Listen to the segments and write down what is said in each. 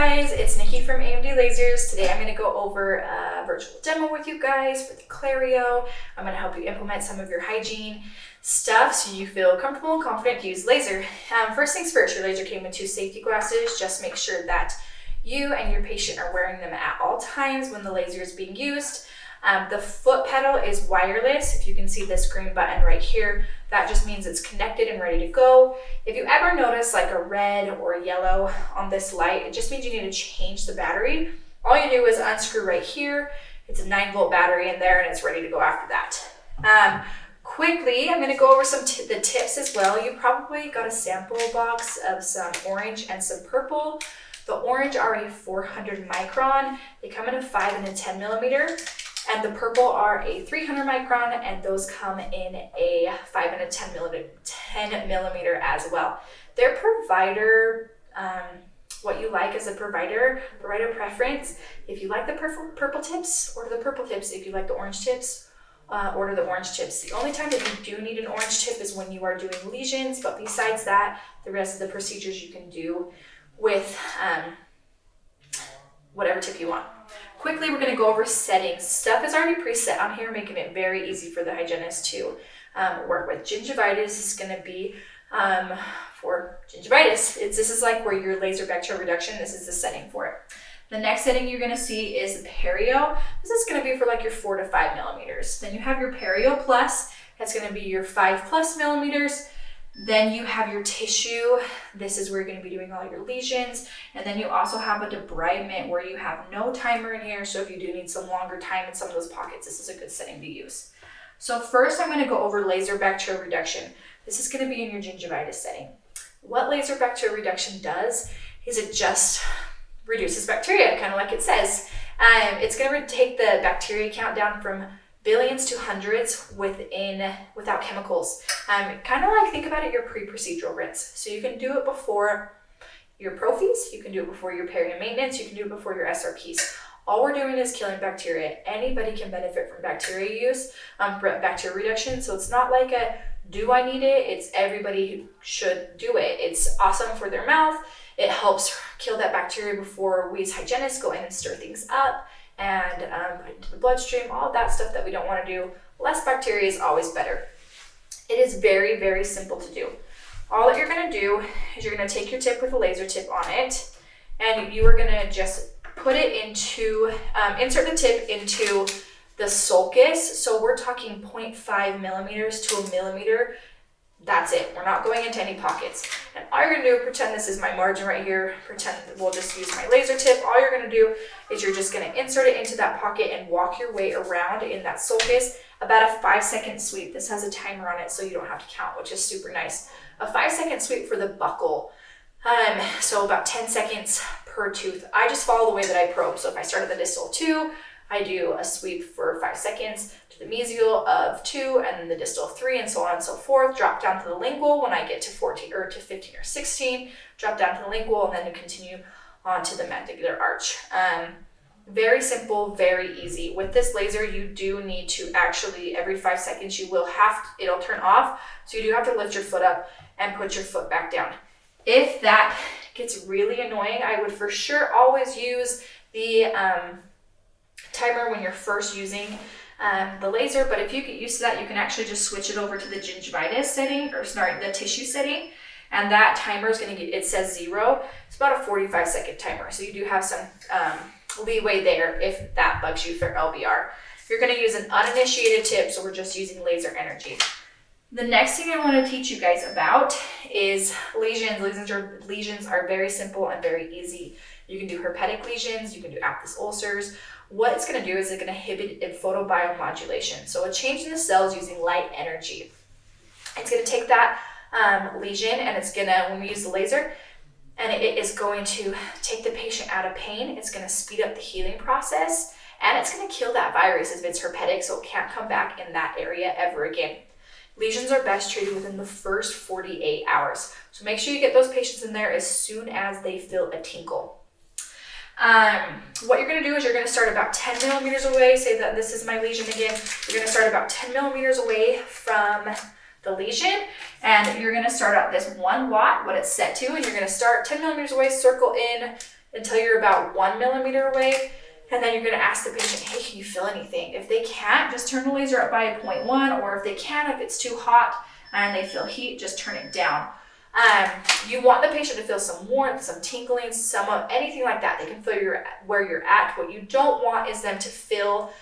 guys, it's Nikki from AMD Lasers. Today I'm going to go over a virtual demo with you guys for the Clario. I'm going to help you implement some of your hygiene stuff so you feel comfortable and confident to use laser. First things first, your laser came with 2 safety glasses. Just make sure that you and your patient are wearing them at all times when the laser is being used. The foot pedal is wireless. If you can see this green button right here, that just means it's connected and ready to go. If you ever notice like a red or a yellow on this light, it just means you need to change the battery. All you do is unscrew right here. It's a 9-volt battery in there and it's ready to go after that. Quickly, I'm going to go over some the tips as well. You probably got a sample box of some orange and some purple. The orange are a 400 micron. They come in a 5 and a 10 millimeter. And the purple are a 300 micron, and those come in a 5 and a 10 millimeter as well. Their provider, what you like as a provider preference. If you like the purple tips, order the purple tips. If you like the orange tips, order the orange tips. The only time that you do need an orange tip is when you are doing lesions, but besides that, the rest of the procedures you can do with whatever tip you want. Quickly, we're going to go over settings. Stuff is already preset on here, making it very easy for the hygienist to work with. Gingivitis is going to be for gingivitis. This is like where your laser bacterial reduction, this is the setting for it. The next setting you're going to see is perio. This is going to be for like your 4 to 5 millimeters. Then you have your perio plus. That's going to be your 5+ millimeters. Then you have your tissue. This is where you're going to be doing all your lesions. And then you also have a debridement where you have no timer in here. So if you do need some longer time in some of those pockets, this is a good setting to use. So first I'm going to go over laser bacterial reduction. This is going to be in your gingivitis setting. What laser bacterial reduction does is it just reduces bacteria, kind of like it says. It's going to take the bacteria count down from billions to hundreds without chemicals. Kind of like, think about it, your pre-procedural rinse. So you can do it before your prophies, you can do it before your peri and maintenance, you can do it before your SRPs. All we're doing is killing bacteria. Anybody can benefit from bacteria use, bacteria reduction. So it's not like a, do I need it? It's everybody who should do it. It's awesome for their mouth. It helps kill that bacteria before we as hygienists go in and stir things up and put into the bloodstream, all of that stuff that we don't want to do. Less bacteria is always better. It is very, very simple to do. All that you're going to do is you're going to take your tip with a laser tip on it, and you are going to just put it into, insert the tip into the sulcus. So we're talking 0.5 millimeters to a millimeter. That's it. We're not going into any pockets. And all you're going to do, pretend this is my margin right here. Pretend we'll just use my laser tip. All you're going to do is you're just going to insert it into that pocket and walk your way around in that sulcus. About a 5-second sweep. This has a timer on it so you don't have to count, which is super nice. A 5-second sweep for the buccal. So about 10 seconds per tooth. I just follow the way that I probe. So if I start at the distal 2, I do a sweep for 5 seconds to the mesial of 2, and then the distal 3, and so on and so forth. Drop down to the lingual when I get to 14 or to 15 or 16. Drop down to the lingual, and then to continue on to the mandibular arch. Very simple, very easy. With this laser, you do need to actually, every 5 seconds, it'll turn off. So you do have to lift your foot up and put your foot back down. If that gets really annoying, I would for sure always use the timer when you're first using the laser, but if you get used to that, you can actually just switch it over to the gingivitis setting, or sorry, the tissue setting, and that timer is going to get, it says 0. It's about a 45-second timer, so you do have some leeway there if that bugs you for LBR. You're going to use an uninitiated tip, so we're just using laser energy. The next thing I want to teach you guys about is lesions. Lesions are very simple and very easy. You can do herpetic lesions, you can do aphthous ulcers. What it's going to do is it's going to inhibit photobiomodulation. So a change in the cells using light energy. It's going to take that lesion, and it's going to, when we use the laser, and it is going to take the patient out of pain. It's going to speed up the healing process, and it's going to kill that virus if it's herpetic, so it can't come back in that area ever again. Lesions are best treated within the first 48 hours. So make sure you get those patients in there as soon as they feel a tinkle. What you're going to do is you're going to start about 10 millimeters away. Say that this is my lesion again. You're going to start about 10 millimeters away from the lesion, and you're going to start out this 1 watt, what it's set to, and you're going to start 10 millimeters away, circle in, until you're about 1 millimeter away. And then you're going to ask the patient, hey, can you feel anything? If they can't, just turn the laser up by a 0.1, or if they can, if it's too hot and they feel heat, just turn it down. You want the patient to feel some warmth, some tingling, anything like that. They can feel where you're at. What you don't want is them to feel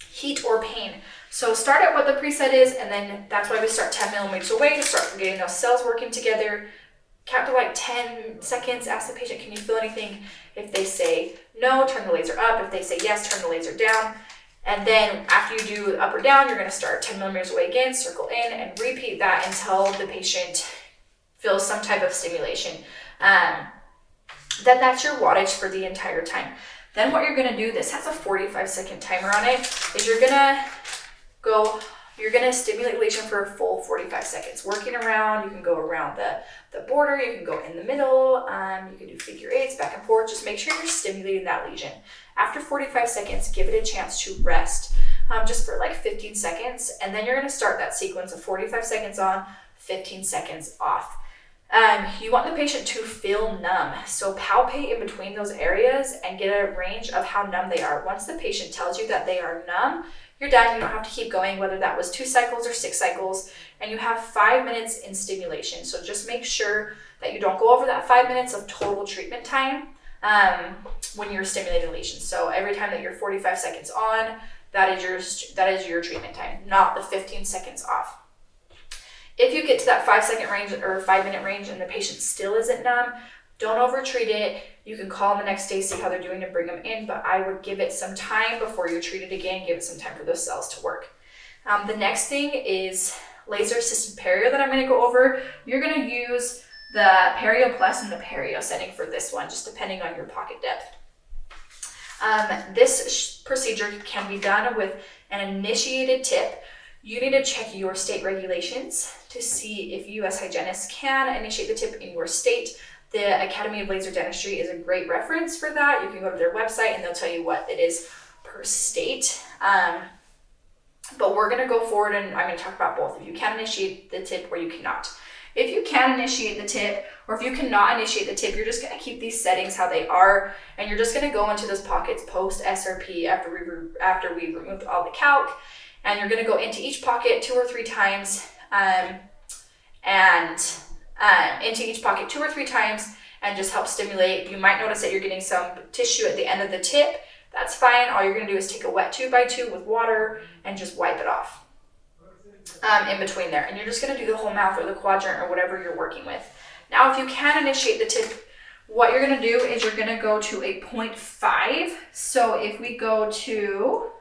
heat or pain. So start at what the preset is, and then that's why we start 10 millimeters away to start getting those cells working together. Count to like 10 seconds, ask the patient, can you feel anything? If they say no, turn the laser up. If they say yes, turn the laser down. And then after you do up or down, you're going to start 10 millimeters away again, circle in, and repeat that until the patient feels some type of stimulation. Then that's your wattage for the entire time. Then what you're going to do, this has a 45-second timer on it, is you're going to stimulate lesion for a full 45 seconds. Working around, you can go around the border, you can go in the middle, you can do figure eights, back and forth. Just make sure you're stimulating that lesion. After 45 seconds, give it a chance to rest, just for like 15 seconds. And then you're going to start that sequence of 45 seconds on, 15 seconds off. You want the patient to feel numb. So palpate in between those areas and get a range of how numb they are. Once the patient tells you that they are numb, you're done. You don't have to keep going, whether that was 2 cycles or 6 cycles, and you have 5 minutes in stimulation. So just make sure that you don't go over that 5 minutes of total treatment time when you're stimulating lesions. So every time that you're 45 seconds on, that is your treatment time, not the 15 seconds off. If you get to that 5 second range or 5 minute range and the patient still isn't numb, don't over-treat it. You can call them the next day, see how they're doing, and bring them in, but I would give it some time before you treat it again. Give it some time for those cells to work. The next thing is laser-assisted perio that I'm going to go over. You're going to use the Perio Plus and the Perio setting for this one, just depending on your pocket depth. This procedure can be done with an initiated tip. You need to check your state regulations to see if U.S. hygienists can initiate the tip in your state. The Academy of Laser Dentistry is a great reference for that. You can go to their website and they'll tell you what it is per state. But we're going to go forward and I'm going to talk about both. If you can initiate the tip or you cannot. If you can initiate the tip, or if you cannot initiate the tip, you're just going to keep these settings how they are, and you're just going to go into those pockets post SRP after we removed all the calc, and you're going to go into each pocket 2 or 3 times, into each pocket 2 or 3 times, and just help stimulate. You might notice that you're getting some tissue at the end of the tip. That's fine. All you're going to do is take a wet 2x2 with water and just wipe it off. In between there, and you're just going to do the whole mouth or the quadrant or whatever you're working with. Now, if you can initiate the tip, what you're going to do is you're going to go to a 0.5. So if we go to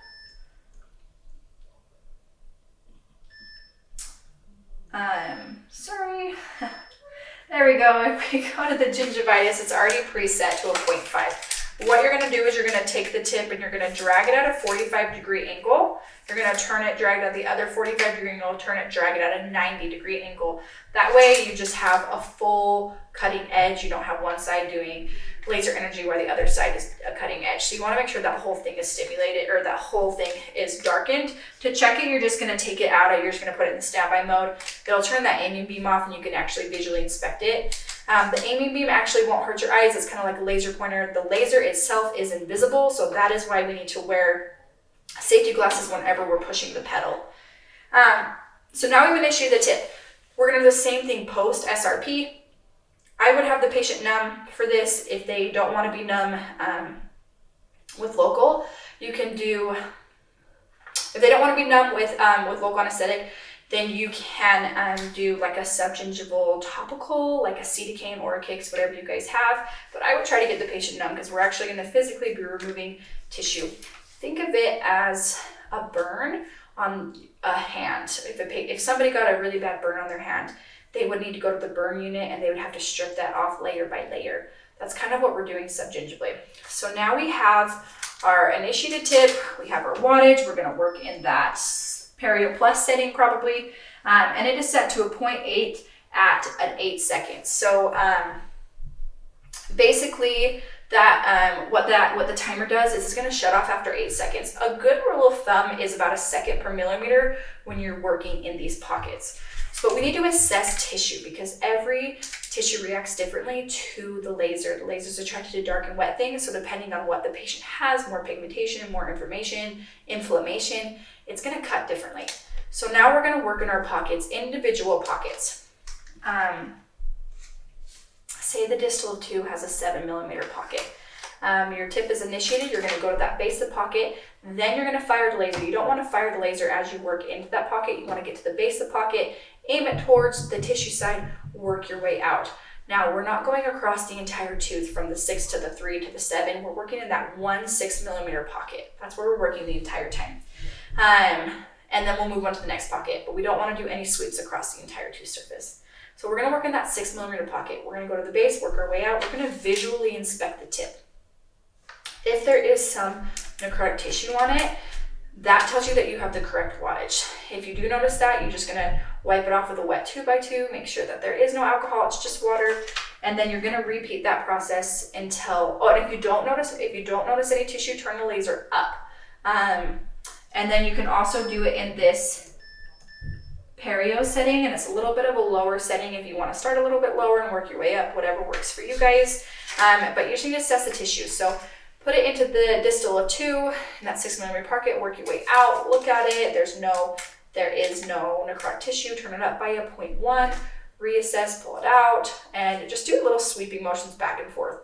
there we go. If we go to the gingivitis, it's already preset to a 0.5. What you're going to do is you're going to take the tip and you're going to drag it at a 45-degree angle. You're going to turn it, drag it at the other 45-degree angle, turn it, drag it at a 90-degree angle. That way you just have a full cutting edge. You don't have one side doing laser energy while the other side is a cutting edge. So you want to make sure that whole thing is stimulated, or that whole thing is darkened. To check it, you're just going to take it out. You're just going to put it in standby mode. It'll turn that aiming beam off and you can actually visually inspect it. The aiming beam actually won't hurt your eyes. It's kind of like a laser pointer. The laser itself is invisible, so that is why we need to wear safety glasses whenever we're pushing the pedal. So now we've initiated the tip. We're going to do the same thing post SRP. I would have the patient numb for this. If they don't want to be numb with local, you can do, if they don't want to be numb with local anesthetic, then you can do like a subgingival topical, like a Ceticaine or a Kix, whatever you guys have. But I would try to get the patient numb because we're actually going to physically be removing tissue. Think of it as a burn on a hand. If somebody got a really bad burn on their hand, they would need to go to the burn unit and they would have to strip that off layer by layer. That's kind of what we're doing subgingivally. So now we have our initiated tip, we have our wattage, we're going to work in that Perio Plus setting probably, and it is set to a 0.8 at an 8 seconds. So basically that what the timer does is it's going to shut off after 8 seconds. A good rule of thumb is about 1 second per millimeter when you're working in these pockets. So, but we need to assess tissue because every tissue reacts differently to the laser. The laser is attracted to dark and wet things. So depending on what the patient has, more pigmentation, more inflammation, it's going to cut differently. So now we're going to work in our pockets, individual pockets. Say the distal of 2 has a 7mm pocket. Your tip is initiated, you're going to go to that base of the pocket, then you're going to fire the laser. You don't want to fire the laser as you work into that pocket. You want to get to the base of the pocket, aim it towards the tissue side, work your way out. Now, we're not going across the entire tooth from the 6 to the 3 to the 7. We're working in that 1 6mm pocket. That's where we're working the entire time. And then we'll move on to the next pocket, but we don't want to do any sweeps across the entire tooth surface. So we're going to work in that 6mm pocket. We're going to go to the base, work our way out. We're going to visually inspect the tip. If there is some necrotic tissue on it, that tells you that you have the correct wattage. If you do notice that, you're just going to wipe it off with a wet 2x2, make sure that there is no alcohol, it's just water, and then you're going to repeat that process until, and if you don't notice any tissue, turn the laser up. And then you can also do it in this perio setting, and it's a little bit of a lower setting if you want to start a little bit lower and work your way up, whatever works for you guys. But you just need to assess the tissue. So put it into the distal of 2 in that 6mm pocket, work your way out, look at it. There is no necrotic tissue, turn it up by a 0.1, reassess, pull it out, and just do little sweeping motions back and forth,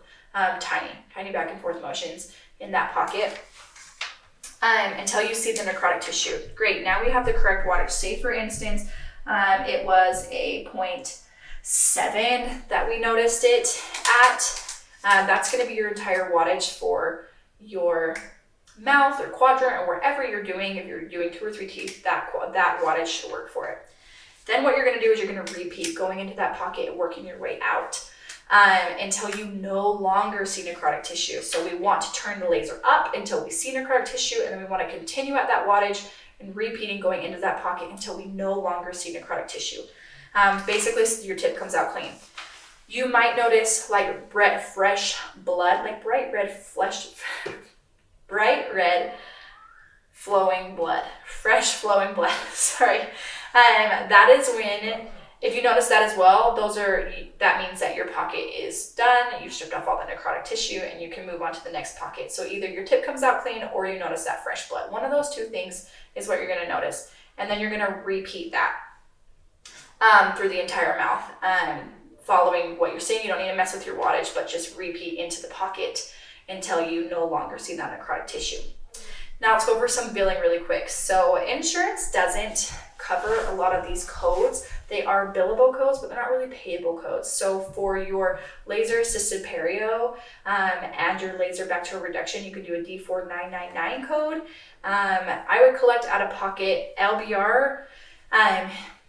tiny back and forth motions in that pocket until you see the necrotic tissue. Great, now we have the correct wattage. Say for instance, it was a 0.7 that we noticed it at. That's going to be your entire wattage for your mouth or quadrant or wherever you're doing. If you're doing 2 or 3 teeth, that wattage should work for it. Then what you're going to do is you're going to repeat going into that pocket, working your way out until you no longer see necrotic tissue. So we want to turn the laser up until we see necrotic tissue, and then we want to continue at that wattage and repeating going into that pocket until we no longer see necrotic tissue. Basically, your tip comes out clean. You might notice like fresh blood, like bright red flowing blood, fresh flowing blood, sorry. That is when, if you notice that as well, that means that your pocket is done, you've stripped off all the necrotic tissue, and you can move on to the next pocket. So either your tip comes out clean or you notice that fresh blood. One of those two things is what you're going to notice. And then you're going to repeat that through the entire mouth. Following what you're saying, you don't need to mess with your wattage, but just repeat into the pocket until you no longer see that necrotic tissue. Now let's go over some billing really quick. So insurance doesn't cover a lot of these codes. They are billable codes, but they're not really payable codes. So for your laser assisted perio and your laser bacterial reduction, you could do a D4999 code. I would collect out of pocket LBR.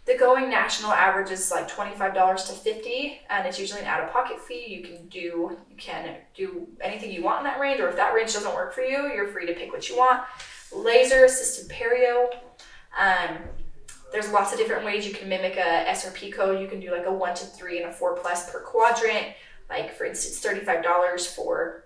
The going national average is like $25 to $50, and it's usually an out-of-pocket fee. You can do anything you want in that range, or if that range doesn't work for you, you're free to pick what you want. Laser-assisted perio. There's lots of different ways you can mimic a SRP code. You can do like a 1 to 3 and a 4+ per quadrant. Like for instance, $35 for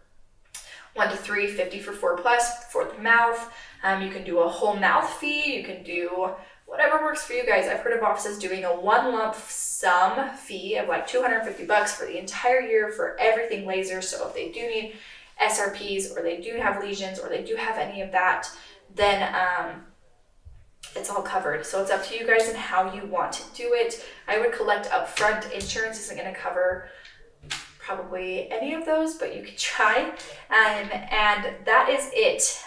1 to 3, $50 for 4+ for the mouth. You can do a whole mouth fee. You can do whatever works for you guys. I've heard of offices doing a 1 lump sum fee of like $250 for the entire year for everything laser. So if they do need SRPs, or they do have lesions, or they do have any of that, then it's all covered. So it's up to you guys and how you want to do it. I would collect upfront. Insurance isn't going to cover probably any of those, but you can try. And that is it.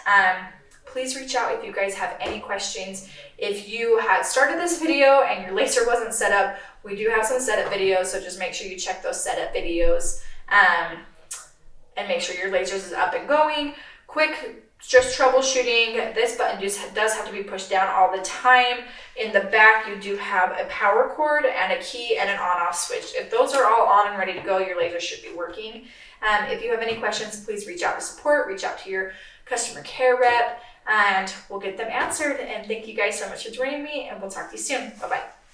Please reach out if you guys have any questions. If you had started this video and your laser wasn't set up, we do have some setup videos, so just make sure you check those setup videos and make sure your laser is up and going. Quick, just troubleshooting. This button does have to be pushed down all the time. In the back, you do have a power cord and a key and an on-off switch. If those are all on and ready to go, your laser should be working. If you have any questions, please reach out to support, reach out to your customer care rep, and we'll get them answered. And thank you guys so much for joining me, and we'll talk to you soon. Bye-bye.